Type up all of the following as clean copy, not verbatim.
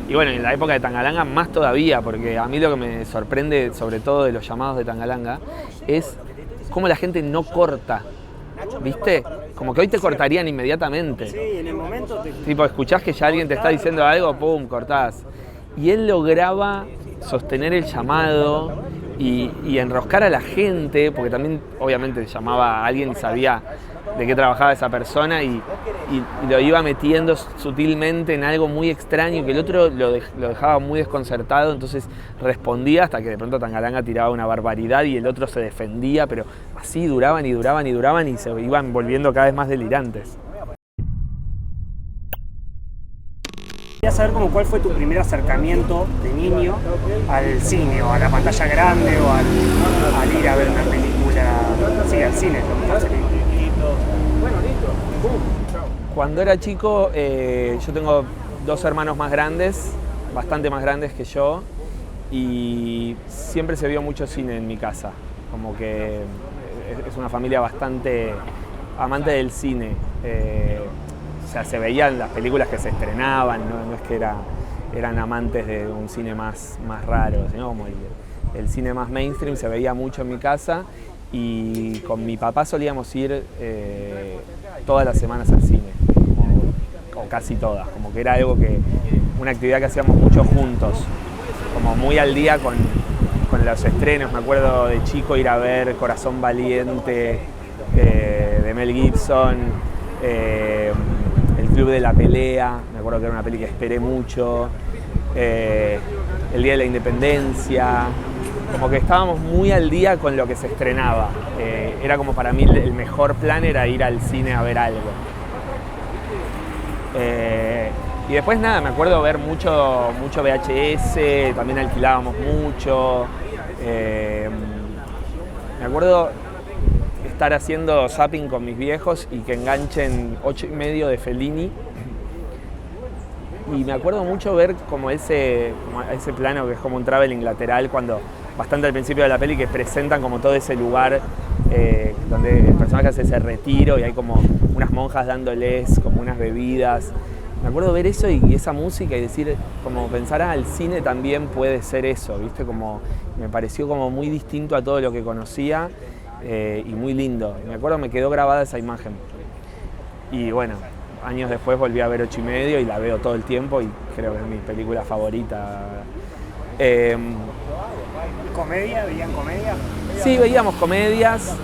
Y bueno, en la época de Tangalanga más todavía, porque a mí lo que me sorprende, sobre todo de los llamados de Tangalanga, es cómo la gente no corta, ¿viste? Como que hoy te cortarían inmediatamente. Sí, en el momento Tipo, escuchás que ya alguien te está diciendo algo, pum, cortás. Y él lograba sostener el llamado y enroscar a la gente, porque también obviamente llamaba a alguien y sabía de qué trabajaba esa persona y lo iba metiendo sutilmente en algo muy extraño, que el otro lo dejaba muy desconcertado, entonces respondía hasta que de pronto Tangalanga tiraba una barbaridad y el otro se defendía, pero así duraban y duraban y duraban y se iban volviendo cada vez más delirantes. Quería saber cuál fue tu primer acercamiento de niño al cine, o a la pantalla grande, o al ir a ver una película, sí, al cine, lo mejor sería. Cuando era chico, yo tengo 2 hermanos más grandes, bastante más grandes que yo, y siempre se vio mucho cine en mi casa, como que es una familia bastante amante del cine. O sea, se veían las películas que se estrenaban, no es que eran amantes de un cine más raro, sino como el cine más mainstream se veía mucho en mi casa, y con mi papá solíamos ir todas las semanas al cine, o casi todas, como que era algo una actividad que hacíamos mucho juntos, como muy al día con los estrenos. Me acuerdo de chico ir a ver Corazón Valiente de Mel Gibson, El Club de la Pelea, me acuerdo que era una peli que esperé mucho, El Día de la Independencia, como que estábamos muy al día con lo que se estrenaba. Era como para mí el mejor plan era ir al cine a ver algo. Y después nada, me acuerdo ver mucho VHS, también alquilábamos mucho. Me acuerdo estar haciendo zapping con mis viejos y que enganchen 8:30 de Fellini. Y me acuerdo mucho ver como ese plano que es como un traveling lateral, cuando bastante al principio de la peli, que presentan como todo ese lugar donde el personaje hace ese retiro y hay como unas monjas dándoles como unas bebidas. Me acuerdo ver eso y esa música y decir, como pensar, el cine también puede ser eso, ¿viste? Como me pareció como muy distinto a todo lo que conocía y muy lindo. Me acuerdo, me quedó grabada esa imagen. Y bueno, años después volví a ver 8:30 y la veo todo el tiempo y creo que es mi película favorita. ¿Comedia? ¿Veían comedia? Sí, veíamos comedias.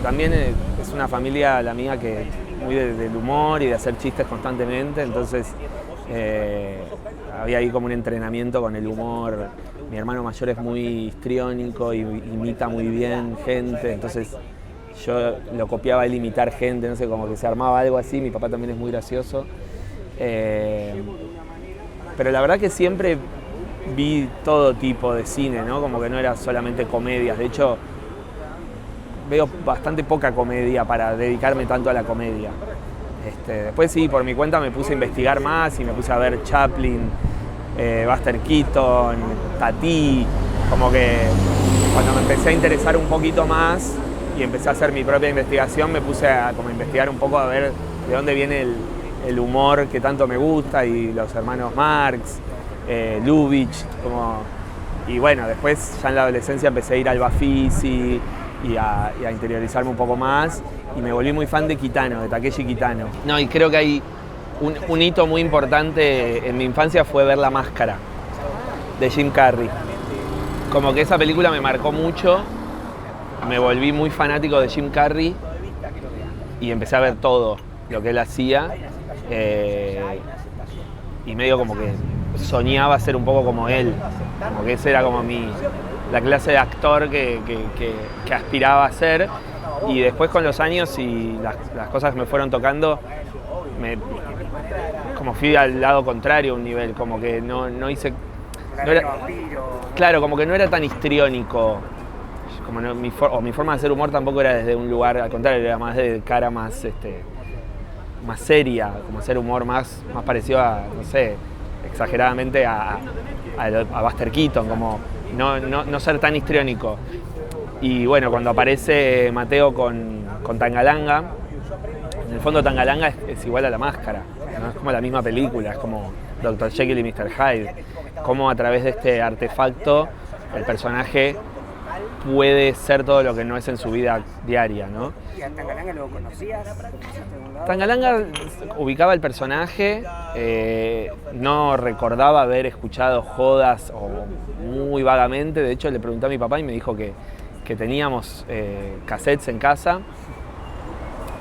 También es una familia, la mía, que muy del humor y de hacer chistes constantemente, entonces había ahí como un entrenamiento con el humor. Mi hermano mayor es muy histriónico y imita muy bien gente, entonces yo lo copiaba a él imitar gente, no sé, como que se armaba algo así. Mi papá también es muy gracioso. Pero la verdad que siempre vi todo tipo de cine, ¿no? Como que no era solamente comedias. De hecho, veo bastante poca comedia para dedicarme tanto a la comedia. Después sí, por mi cuenta me puse a investigar más y me puse a ver Chaplin, Buster Keaton, Tati. Como que cuando me empecé a interesar un poquito más y empecé a hacer mi propia investigación, me puse a como investigar un poco, a ver de dónde viene el humor que tanto me gusta, y los hermanos Marx, Lubitsch, y bueno, después ya en la adolescencia empecé a ir al Bafisi y a interiorizarme un poco más, y me volví muy fan de Kitano, de Takeshi Kitano. No, y creo que hay un hito muy importante en mi infancia fue ver La Máscara, de Jim Carrey. Como que esa película me marcó mucho, me volví muy fanático de Jim Carrey y empecé a ver todo lo que él hacía, y medio como que soñaba ser un poco como él, como que ese era como la clase de actor que aspiraba a ser. Y después con los años y las cosas que me fueron tocando, como fui al lado contrario a un nivel, como que no hice... No era, claro, como que no era tan histriónico, como mi forma de hacer humor tampoco era desde un lugar, al contrario, era más de cara más seria, como hacer humor más parecido a, no sé, exageradamente a Buster Keaton, como no ser tan histriónico. Y bueno, cuando aparece Mateo con Tangalanga, en el fondo Tangalanga es igual a La Máscara, ¿no? Es como la misma película, es como Dr. Jekyll y Mr. Hyde, cómo a través de este artefacto el personaje puede ser todo lo que no es en su vida diaria, ¿no? ¿Y a Tangalanga lo conocías? ¿Lo conociste de algún lado? Tangalanga ubicaba el personaje, no recordaba haber escuchado jodas o muy vagamente, de hecho le pregunté a mi papá y me dijo que teníamos cassettes en casa,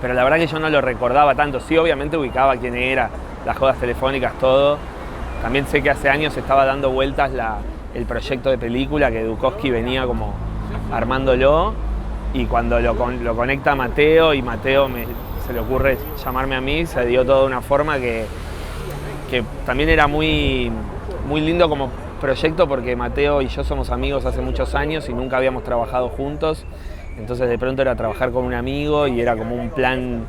pero la verdad que yo no lo recordaba tanto. Sí, obviamente ubicaba quién era, las jodas telefónicas, todo. También sé que hace años estaba dando vueltas el proyecto de película, que Dukowski venía como armándolo, y cuando lo conecta a Mateo y Mateo se le ocurre llamarme a mí, se dio todo de una forma que también era muy, muy lindo como proyecto, porque Mateo y yo somos amigos hace muchos años y nunca habíamos trabajado juntos. Entonces de pronto era trabajar con un amigo y era como un plan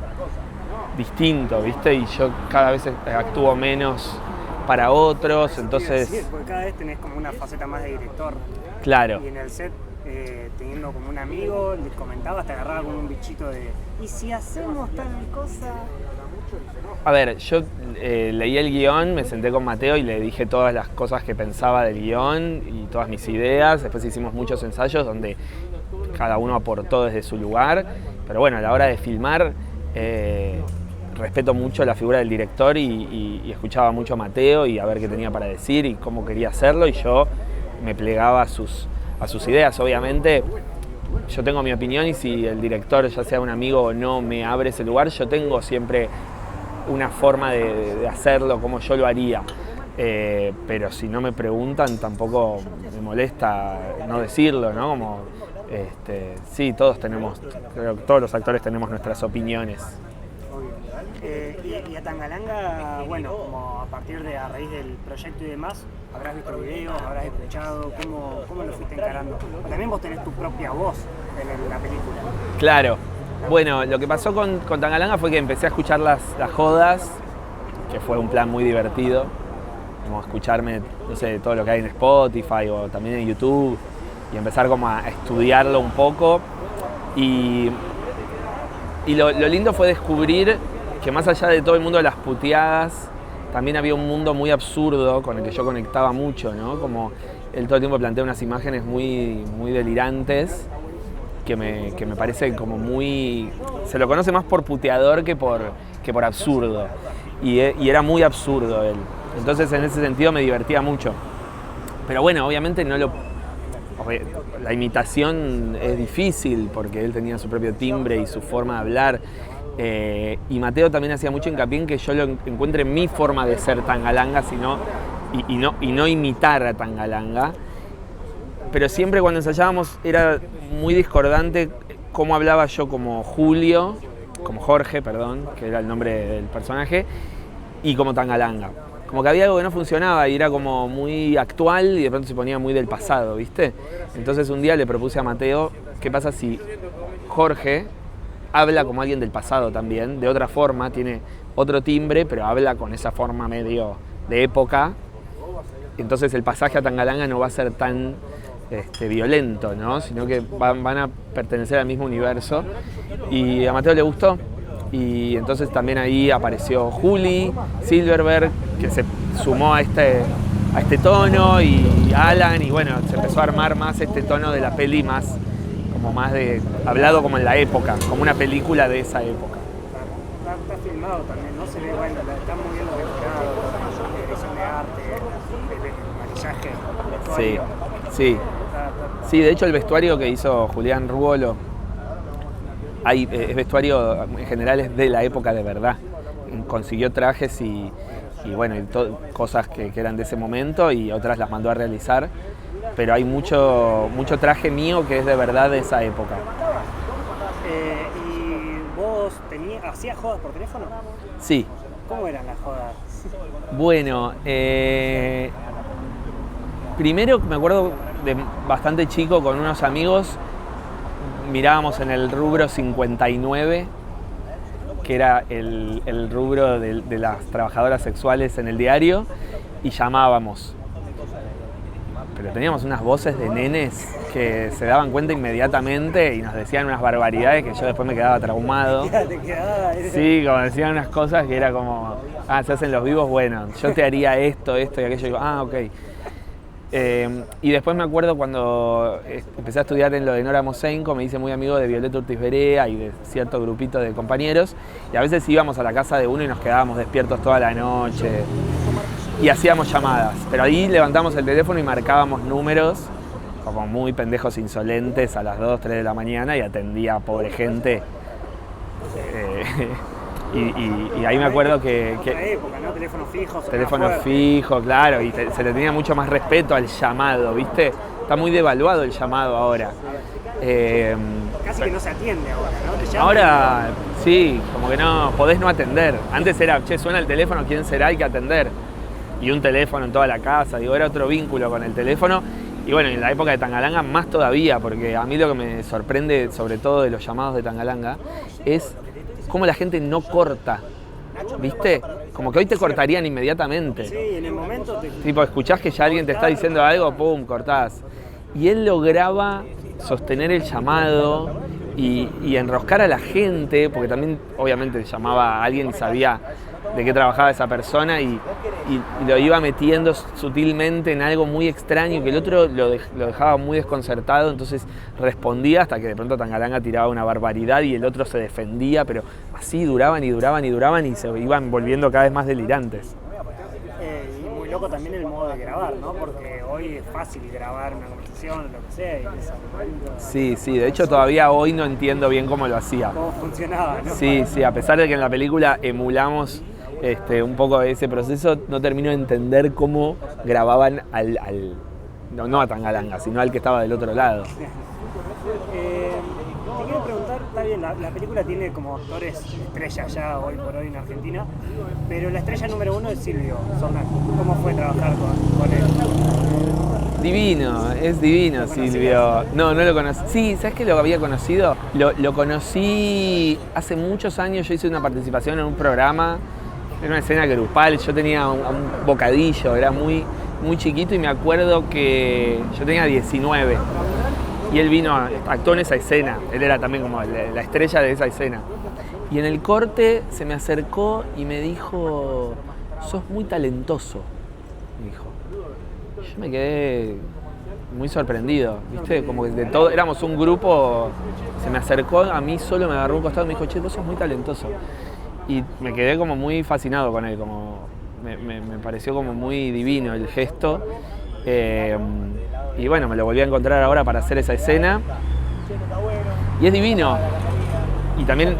distinto, ¿viste? Y yo cada vez actúo menos para otros, entonces... Sí, porque cada vez tenés como una faceta más de director. Claro. Y en el set, teniendo como un amigo, les comentabas, te agarraba como un bichito de... ¿Y si hacemos tal cosa? A ver, yo leí el guión, me senté con Mateo y le dije todas las cosas que pensaba del guión y todas mis ideas. Después hicimos muchos ensayos donde cada uno aportó desde su lugar. Pero bueno, a la hora de filmar, respeto mucho la figura del director y escuchaba mucho a Mateo y a ver qué tenía para decir y cómo quería hacerlo, y yo me plegaba a sus ideas. Obviamente yo tengo mi opinión, y si el director, ya sea un amigo o no, me abre ese lugar, yo tengo siempre una forma de hacerlo como yo lo haría. Pero si no me preguntan, tampoco me molesta no decirlo, ¿no? Como, sí, todos creo que todos los actores tenemos nuestras opiniones. Y a Tangalanga, bueno, como a raíz del proyecto y demás, habrás visto videos, habrás escuchado, ¿cómo lo fuiste encarando? También vos tenés tu propia voz en la película. Claro. Bueno, lo que pasó con Tangalanga fue que empecé a escuchar las jodas, que fue un plan muy divertido, como escucharme, no sé, todo lo que hay en Spotify o también en YouTube, y empezar como a estudiarlo un poco. Y lo lindo fue descubrir que más allá de todo el mundo de las puteadas, también había un mundo muy absurdo con el que yo conectaba mucho, ¿no? Como él todo el tiempo plantea unas imágenes muy, muy delirantes, que me parece como muy... Se lo conoce más por puteador que por absurdo. Y era muy absurdo él. Entonces en ese sentido me divertía mucho. Pero bueno, obviamente la imitación es difícil porque él tenía su propio timbre y su forma de hablar. Y Mateo también hacía mucho hincapié en que yo lo encuentre mi forma de ser Tangalanga, y no imitar a Tangalanga. Pero siempre cuando ensayábamos era muy discordante cómo hablaba yo como Jorge, que era el nombre del personaje, y como Tangalanga. Como que había algo que no funcionaba y era como muy actual y de pronto se ponía muy del pasado, ¿viste? Entonces un día le propuse a Mateo, ¿qué pasa si Jorge habla como alguien del pasado también, de otra forma, tiene otro timbre, pero habla con esa forma medio de época? Entonces el pasaje a Tangalanga no va a ser tan violento, ¿no? Sino que van a pertenecer al mismo universo. Y a Mateo le gustó. Y entonces también ahí apareció Juli Silverberg, que se sumó a este tono, y Alan, y bueno, se empezó a armar más este tono de la peli, más hablado como en la época, como una película de esa época. Está filmado también, ¿no? Se ve, bueno, está muy bien decorado, la dirección de arte, el maquillaje, el vestuario. Sí, de hecho el vestuario que hizo Julián Ruolo, es vestuario en general es de la época de verdad. Consiguió trajes y bueno, cosas que eran de ese momento, y otras las mandó a realizar, pero hay mucho traje mío que es de verdad de esa época. ¿Y vos hacías jodas por teléfono? Sí. ¿Cómo eran las jodas? Bueno, primero me acuerdo de bastante chico con unos amigos, mirábamos en el rubro 59, que era el rubro de las trabajadoras sexuales en el diario, y llamábamos. Pero teníamos unas voces de nenes que se daban cuenta inmediatamente y nos decían unas barbaridades que yo después me quedaba traumado. Sí, como decían unas cosas que era como se hacen los vivos, bueno, yo te haría esto y aquello. Y digo, ok. Y después me acuerdo cuando empecé a estudiar en lo de Nora Mosenko, me hice muy amigo de Violeta Ortiz Berea y de cierto grupito de compañeros, y a veces íbamos a la casa de uno y nos quedábamos despiertos toda la noche y hacíamos llamadas, pero ahí levantamos el teléfono y marcábamos números como muy pendejos insolentes a las 2, 3 de la mañana y atendía a pobre gente. Y ahí me acuerdo que otra época, ¿no? Teléfono fijo. Teléfono fijo, claro, y se le tenía mucho más respeto al llamado, ¿viste? Está muy devaluado el llamado ahora. Casi que no se atiende ahora, ¿no? Te llaman Ahora, sí, como que no, podés no atender. Antes era, che, suena el teléfono, ¿quién será? Hay que atender. Y un teléfono en toda la casa, digo, era otro vínculo con el teléfono. Y bueno, en la época de Tangalanga más todavía, porque a mí lo que me sorprende, sobre todo de los llamados de Tangalanga, es cómo la gente no corta, ¿viste? Como que hoy te cortarían inmediatamente. Sí, en el momento Tipo, escuchás que ya alguien te está diciendo algo, pum, cortás. Y él lograba sostener el llamado y enroscar a la gente, porque también obviamente llamaba a alguien y sabía de qué trabajaba esa persona y lo iba metiendo sutilmente en algo muy extraño que el otro lo dejaba muy desconcertado, entonces respondía hasta que de pronto Tangalanga tiraba una barbaridad y el otro se defendía, pero así duraban y se iban volviendo cada vez más delirantes. Y muy loco también el modo de grabar, ¿no? Porque hoy es fácil grabar una conversación, lo que sea, y en ese momento... Sí, de hecho todavía hoy no entiendo bien cómo lo hacía. Cómo funcionaba, ¿no? Sí, a pesar de que en la película emulamos un poco de ese proceso, no termino de entender cómo grababan no a Tangalanga, sino al que estaba del otro lado. Te quiero preguntar, está bien, la película tiene como actores estrellas ya hoy por hoy en Argentina, pero la estrella número 1 es Silvio Sornal. ¿Cómo fue trabajar con él? Divino, es divino Silvio. No lo conocí. Sí, ¿sabes que lo había conocido? Lo conocí hace muchos años, yo hice una participación en un programa, en una escena grupal, yo tenía un bocadillo, era muy, muy chiquito y me acuerdo que yo tenía 19 y él actuó en esa escena, él era también como la estrella de esa escena. Y en el corte se me acercó y me dijo, sos muy talentoso, me dijo. Yo me quedé muy sorprendido, ¿viste? Como que de todo, éramos un grupo, se me acercó a mí solo, me agarró un costado y me dijo, che, vos sos muy talentoso. Y me quedé como muy fascinado con él, como me pareció como muy divino el gesto. Y bueno, me lo volví a encontrar ahora para hacer esa escena. Y es divino. Y también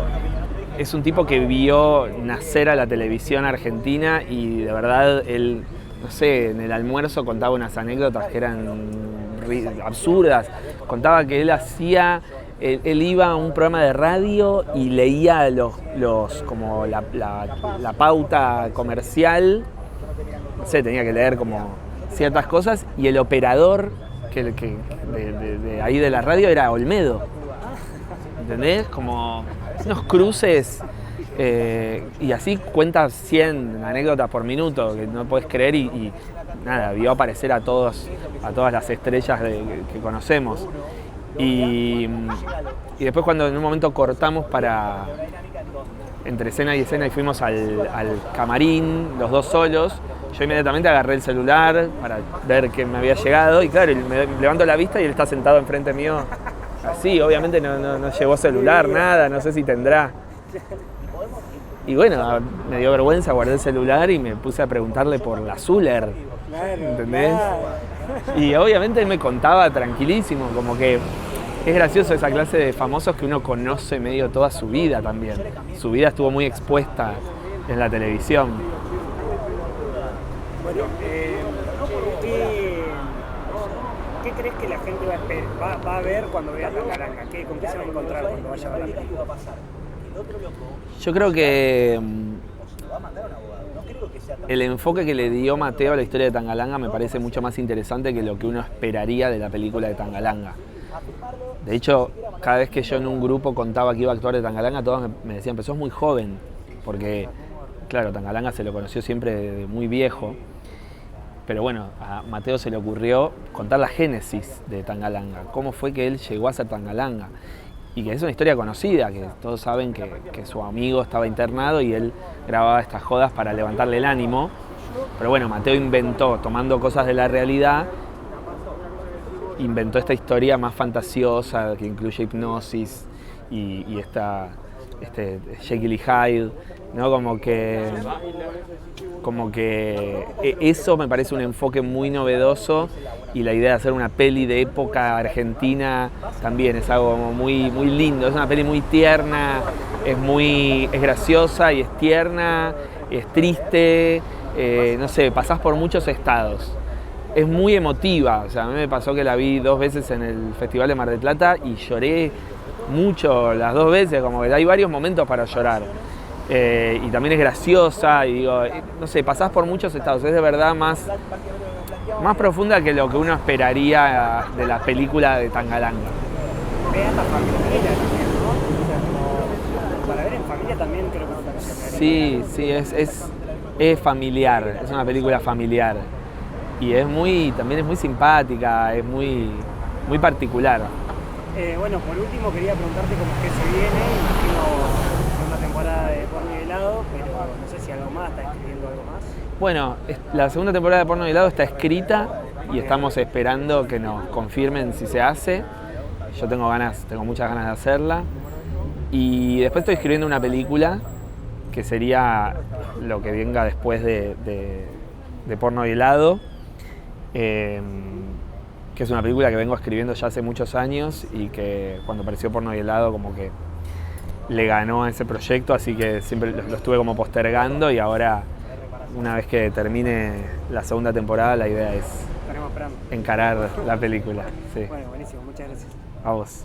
es un tipo que vio nacer a la televisión argentina y de verdad él, no sé, en el almuerzo contaba unas anécdotas que eran absurdas. Contaba que él iba a un programa de radio y leía como la pauta comercial, no sé, tenía que leer como ciertas cosas, y el operador de ahí de la radio era Olmedo, ¿entendés? Como unos cruces, y así cuenta 100 anécdotas por minuto que no podés creer y nada, vio aparecer a todas las estrellas que conocemos. Y después cuando en un momento cortamos entre escena y escena y fuimos al camarín, los dos solos, yo inmediatamente agarré el celular para ver que me había llegado y claro, me levanto la vista y él está sentado enfrente mío así, obviamente no llevó celular, nada, no sé si tendrá. Y bueno, me dio vergüenza, guardé el celular y me puse a preguntarle por la Zuller, ¿entendés? Y obviamente él me contaba tranquilísimo, como que es gracioso esa clase de famosos que uno conoce medio toda su vida también. Su vida estuvo muy expuesta en la televisión. Bueno, ¿qué crees que la gente va a ver cuando vea Tangalanga? ¿Con qué se va a encontrar cuando vaya a ver? Yo creo que el enfoque que le dio Mateo a la historia de Tangalanga me parece mucho más interesante que lo que uno esperaría de la película de Tangalanga. De hecho, cada vez que yo en un grupo contaba que iba a actuar de Tangalanga, todos me decían, pero sos muy joven, porque, claro, Tangalanga se lo conoció siempre de muy viejo, pero bueno, a Mateo se le ocurrió contar la génesis de Tangalanga, cómo fue que él llegó a ser Tangalanga. y que es una historia conocida, que todos saben que su amigo estaba internado y él grababa estas jodas para levantarle el ánimo. Pero bueno, Mateo inventó, tomando cosas de la realidad, inventó esta historia más fantasiosa que incluye hipnosis y Jekyll y Hyde, ¿no? Como que eso me parece un enfoque muy novedoso, y la idea de hacer una peli de época argentina también es algo como muy lindo. Es una peli muy tierna, es graciosa y es tierna, es triste, no sé, pasás por muchos estados. Es muy emotiva, o sea, a mí me pasó que la vi 2 veces en el Festival de Mar del Plata y lloré mucho las 2 veces, como que hay varios momentos para llorar. Y también es graciosa, y digo, no sé, pasás por muchos estados, es de verdad más profunda que lo que uno esperaría de la película de Tangalanga. Vean la familia también, ¿no? O sea, como para ver en familia también creo que no te recomendaría. Sí, es familiar, es una película familiar. Y también es muy simpática, es muy particular. Bueno, por último quería preguntarte cómo es que se viene. Imagino segunda temporada de Porno y Helado, pero no sé si algo más, ¿estás escribiendo algo más? Bueno, la segunda temporada de Porno y Helado está escrita y estamos esperando que nos confirmen si se hace. Yo tengo muchas ganas de hacerla. Y después estoy escribiendo una película que sería lo que venga después de Porno y Helado. Que es una película que vengo escribiendo ya hace muchos años y que cuando apareció Porno y Helado como que le ganó a ese proyecto, así que siempre lo estuve como postergando, y ahora, una vez que termine la segunda temporada, la idea es encarar la película. Sí. Bueno, buenísimo, muchas gracias. A vos.